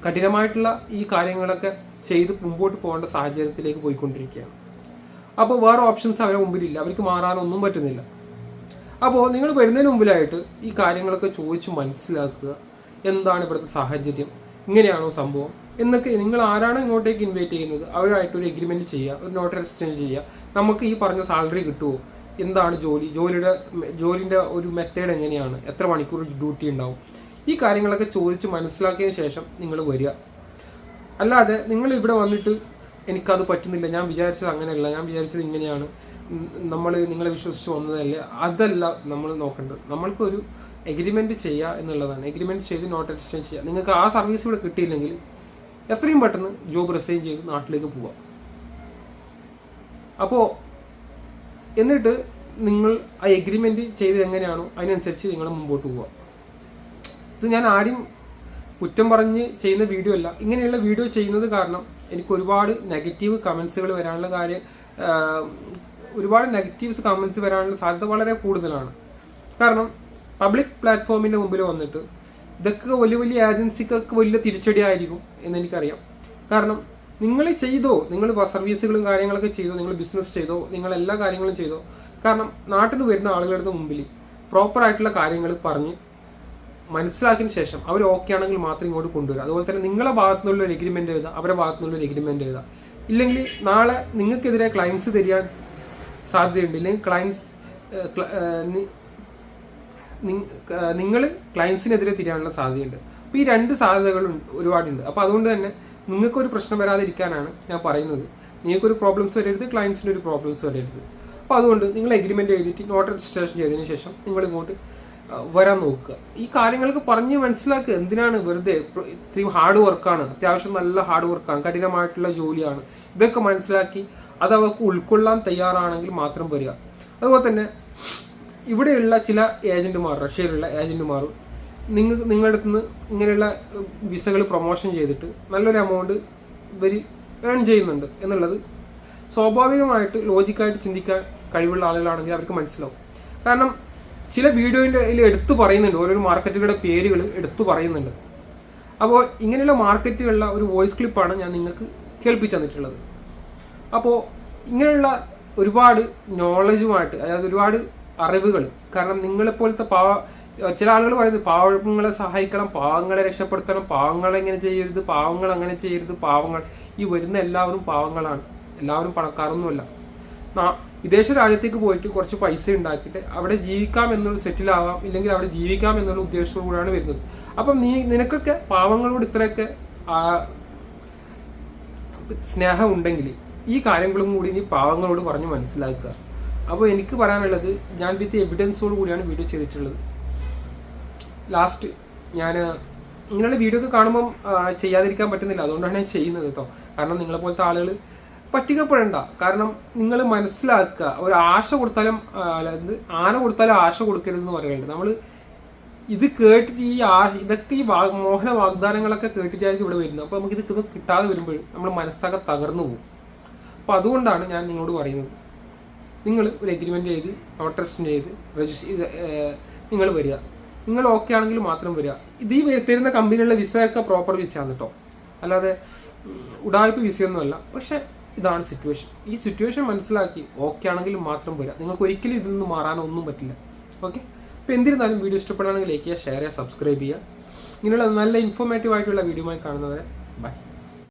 കഠിനമായിട്ടുള്ള ഈ കാര്യങ്ങളൊക്കെ ചെയ്ത് മുമ്പോട്ട് പോകേണ്ട സാഹചര്യത്തിലേക്ക് പോയിക്കൊണ്ടിരിക്കുകയാണ്. അപ്പോൾ വേറെ ഓപ്ഷൻസ് അവരുടെ മുമ്പിലില്ല, അവർക്ക് മാറാനൊന്നും പറ്റുന്നില്ല. അപ്പോൾ നിങ്ങൾ വരുന്നതിന് മുമ്പിലായിട്ട് ഈ കാര്യങ്ങളൊക്കെ ചോദിച്ച് മനസ്സിലാക്കുക, എന്താണ് ഇവിടുത്തെ സാഹചര്യം, ഇങ്ങനെയാണോ സംഭവം എന്നൊക്കെ. നിങ്ങൾ ആരാണ് ഇങ്ങോട്ടേക്ക് ഇൻവൈറ്റ് ചെയ്യുന്നത് അവരുമായിട്ട് ഒരു എഗ്രിമെന്റ് ചെയ്യുക, ഒരു നോട്ട് എക്സ്ചേഞ്ച് ചെയ്യുക. നമുക്ക് ഈ പറഞ്ഞ സാലറി കിട്ടുമോ, എന്താണ് ജോലിൻ്റെ ഒരു മെത്തേഡ് എങ്ങനെയാണ്, എത്ര മണിക്കൂർ ഡ്യൂട്ടി ഉണ്ടാവും, ഈ കാര്യങ്ങളൊക്കെ ചോദിച്ച് മനസ്സിലാക്കിയതിന് ശേഷം നിങ്ങൾ വരിക. അല്ലാതെ നിങ്ങൾ ഇവിടെ വന്നിട്ട് എനിക്കത് പറ്റുന്നില്ല, ഞാൻ വിചാരിച്ചത് അങ്ങനെയല്ല, ഞാൻ വിചാരിച്ചത് ഇങ്ങനെയാണ്, നിങ്ങളെ വിശ്വസിച്ച് വന്നതല്ലേ, അതല്ല നമ്മൾ നോക്കേണ്ടത്. നമ്മൾക്കൊരു എഗ്രിമെന്റ് ചെയ്യുക എന്നുള്ളതാണ്. എഗ്രിമെന്റ് ചെയ്ത് നോട്ട് എക്സ്ചേഞ്ച് ചെയ്യുക. നിങ്ങൾക്ക് ആ സർവീസ് ഇവിടെ കിട്ടിയില്ലെങ്കിൽ എത്രയും പെട്ടെന്ന് ജോബ് റിസൈൻ ചെയ്ത് നാട്ടിലേക്ക് പോവാം. അപ്പോൾ എന്നിട്ട് നിങ്ങൾ ആ എഗ്രിമെന്റ് ചെയ്ത് എങ്ങനെയാണോ അതിനനുസരിച്ച് നിങ്ങൾ മുമ്പോട്ട് പോവുക. ഇത് ഞാൻ ആരും കുറ്റം പറഞ്ഞ് ചെയ്യുന്ന വീഡിയോ അല്ല. ഇങ്ങനെയുള്ള വീഡിയോ ചെയ്യുന്നത് കാരണം എനിക്ക് ഒരുപാട് നെഗറ്റീവ് കമന്റ്സുകൾ വരാനുള്ള ഒരുപാട് നെഗറ്റീവ്സ് കമന്റ്സ് വരാനുള്ള സാധ്യത വളരെ കൂടുതലാണ്. കാരണം പബ്ലിക് പ്ലാറ്റ്ഫോമിന്റെ മുമ്പിൽ വന്നിട്ട് ഇതൊക്കെ വലിയ വലിയ ഏജൻസിക്കൊക്കെ വലിയ തിരിച്ചടിയായിരിക്കും എന്ന് എനിക്കറിയാം. കാരണം നിങ്ങൾ ചെയ്തോ, നിങ്ങൾ സർവീസുകളും കാര്യങ്ങളൊക്കെ ചെയ്തോ, നിങ്ങൾ ബിസിനസ് ചെയ്തോ, നിങ്ങൾ എല്ലാ കാര്യങ്ങളും ചെയ്തോ. കാരണം നാട്ടിൽ നിന്ന് വരുന്ന ആളുകളുടെ മുമ്പിൽ പ്രോപ്പർ ആയിട്ടുള്ള കാര്യങ്ങൾ പറഞ്ഞ് മനസ്സിലാക്കിയതിന് ശേഷം അവർ ഓക്കെ ആണെങ്കിൽ മാത്രം ഇങ്ങോട്ട് കൊണ്ടുവരിക. അതുപോലെ തന്നെ നിങ്ങളുടെ ഭാഗത്തുനിന്നുള്ള ഒരു എഗ്രിമെന്റ് എഴുതുക, അവരുടെ ഭാഗത്തുനിന്നുള്ള ഒരു എഗ്രിമെന്റ് എഴുതുക. ഇല്ലെങ്കിൽ നാളെ നിങ്ങൾക്കെതിരെ ക്ലയൻസ് തരാൻ സാധ്യതയുണ്ട്. ഇല്ലെങ്കിൽ നിങ്ങൾ ക്ലയൻസിനെതിരെ തിരിയാനുള്ള സാധ്യതയുണ്ട്. അപ്പോൾ ഈ രണ്ട് സാധ്യതകൾ ഒരുപാടുണ്ട്. അപ്പോൾ അതുകൊണ്ട് തന്നെ നിങ്ങൾക്കൊരു പ്രശ്നം വരാതിരിക്കാനാണ് ഞാൻ പറയുന്നത്. നിങ്ങൾക്കൊരു പ്രോബ്ലംസ് വരരുത്, ക്ലയൻസിന് ഒരു പ്രോബ്ലംസ് വരരുത്. അപ്പോൾ അതുകൊണ്ട് നിങ്ങൾ എഗ്രിമെന്റ് എഴുതിയിട്ട് നോട്ട് രജിസ്ട്രേഷൻ ചെയ്തതിന് ശേഷം നിങ്ങൾ ഇങ്ങോട്ട് വരാൻ നോക്കുക. ഈ കാര്യങ്ങൾക്ക് പറഞ്ഞ് മനസ്സിലാക്കുക. എന്തിനാണ് വെറുതെ, ഇത്രയും ഹാർഡ് വർക്കാണ്, അത്യാവശ്യം നല്ല ഹാർഡ് വർക്കാണ്, കഠിനമായിട്ടുള്ള ജോലിയാണ്. ഇതൊക്കെ മനസ്സിലാക്കി അത് അവർക്ക് ഉൾക്കൊള്ളാൻ തയ്യാറാണെങ്കിൽ മാത്രം വരിക. അതുപോലെ തന്നെ ഇവിടെയുള്ള ചില ഏജന്റുമാർ, റഷ്യയിലുള്ള ഏജന്റുമാർ നിങ്ങളുടെ അടുത്ത് നിന്ന് ഇങ്ങനെയുള്ള വിസകൾ പ്രൊമോഷൻ ചെയ്തിട്ട് നല്ലൊരു എമൗണ്ട് ഇവർ ഏൺ ചെയ്യുന്നുണ്ട് എന്നുള്ളത് സ്വാഭാവികമായിട്ട് ലോജിക്കായിട്ട് ചിന്തിക്കാൻ കഴിവുള്ള ആളുകളാണെങ്കിൽ അവർക്ക് മനസ്സിലാവും. കാരണം ചില വീഡിയോൻ്റെ എടുത്തു പറയുന്നുണ്ട്, ഓരോ മാർക്കറ്റുകളുടെ പേരുകൾ എടുത്തു പറയുന്നുണ്ട്. അപ്പോൾ ഇങ്ങനെയുള്ള മാർക്കറ്റുകളിലെ ഒരു വോയിസ് ക്ലിപ്പാണ് ഞാൻ നിങ്ങൾക്ക് കേൾപ്പിച്ചു തന്നിട്ടുള്ളത്. അപ്പോൾ ഇങ്ങനെയുള്ള ഒരുപാട് നോളജുമായിട്ട്, അതായത് ഒരുപാട് അറിവുകൾ, കാരണം നിങ്ങളെപ്പോലത്തെ ചില ആളുകൾ പറയുന്നത് പാവങ്ങളെ സഹായിക്കണം, പാവങ്ങളെ രക്ഷപ്പെടുത്തണം, പാവങ്ങളെ ഇങ്ങനെ ചെയ്യരുത്, പാവങ്ങൾ അങ്ങനെ ചെയ്യരുത്, പാവങ്ങൾ. ഈ വരുന്ന എല്ലാവരും പാവങ്ങളാണ്, എല്ലാവരും പണക്കാരൊന്നുമല്ല. വിദേശ രാജ്യത്തേക്ക് പോയിട്ട് കുറച്ച് പൈസ ഉണ്ടാക്കിയിട്ട് അവിടെ ജീവിക്കാം എന്നുള്ള സെറ്റിൽ ആവാം, ഇല്ലെങ്കിൽ അവിടെ ജീവിക്കാം എന്നുള്ള ഉദ്ദേശത്തോടു കൂടിയാണ് വരുന്നത്. അപ്പം നിനക്കൊക്കെ പാവങ്ങളോട് ഇത്രയൊക്കെ സ്നേഹം ഉണ്ടെങ്കിൽ ഈ കാര്യങ്ങളും കൂടി നീ പാവങ്ങളോട് പറഞ്ഞ് മനസ്സിലാക്കുക. അപ്പോൾ എനിക്ക് പറയാനുള്ളത്, ഞാൻ വിത്ത് എവിഡൻസോട് കൂടിയാണ് വീഡിയോ ചെയ്തിട്ടുള്ളത്. ലാസ്റ്റ് ഞാൻ ഇങ്ങനെയുള്ള വീഡിയോ ഒക്കെ കാണുമ്പം ചെയ്യാതിരിക്കാൻ പറ്റുന്നില്ല, അതുകൊണ്ടാണ് ഞാൻ ചെയ്യുന്നത് കേട്ടോ. കാരണം നിങ്ങളെപ്പോലത്തെ ആളുകൾ പറ്റിക്കപ്പെടേണ്ട. കാരണം നിങ്ങൾ മനസ്സിലാക്കുക, ഒരു ആശ കൊടുത്താലും, അതായത് ആന കൊടുത്താലും ആശ കൊടുക്കരുതെന്ന് പറയുന്നുണ്ട്. നമ്മൾ ഇത് കേട്ടിട്ട് ഇതൊക്കെ ഈ മോഹന വാഗ്ദാനങ്ങളൊക്കെ കേട്ടിട്ടായിരിക്കും ഇവിടെ വരുന്നത്. അപ്പോൾ നമുക്ക് ഇത് കിട്ടാതെ വരുമ്പോൾ നമ്മൾ മനസ്സാകെ തകർന്നു പോകും. അപ്പോൾ അതുകൊണ്ടാണ് ഞാൻ നിങ്ങളോട് പറയുന്നത്, നിങ്ങൾ ഒരു എഗ്രിമെന്റ് ചെയ്ത് നോട്ട് രജിസ്റ്റർ ചെയ്ത് നിങ്ങൾ വരിക. നിങ്ങൾ ഓക്കെ ആണെങ്കിൽ മാത്രം വരിക. ഇത് ഈ തരുന്ന കമ്പനിയുള്ള വിസയൊക്കെ പ്രോപ്പർ വിസയാണ് കേട്ടോ, അല്ലാതെ ഉടായ്പ വിസയൊന്നുമല്ല. പക്ഷെ ഇതാണ് സിറ്റുവേഷൻ. ഈ സിറ്റുവേഷൻ മനസ്സിലാക്കി ഓക്കെ ആണെങ്കിൽ മാത്രം വരിക. നിങ്ങൾക്ക് ഒരിക്കലും ഇതിൽ നിന്ന് മാറാനൊന്നും പറ്റില്ല. ഓക്കെ. അപ്പോൾ എന്തിരുന്നാലും വീഡിയോ ഇഷ്ടപ്പെടുകയാണെങ്കിൽ ലൈക്ക് ചെയ്യുക, ഷെയർ ചെയ്യുക, സബ്സ്ക്രൈബ് ചെയ്യുക. ഇങ്ങനെയുള്ള നല്ല ഇൻഫോർമേറ്റീവ് ആയിട്ടുള്ള വീഡിയോയുമായി കാണുന്നവരെ ബൈ.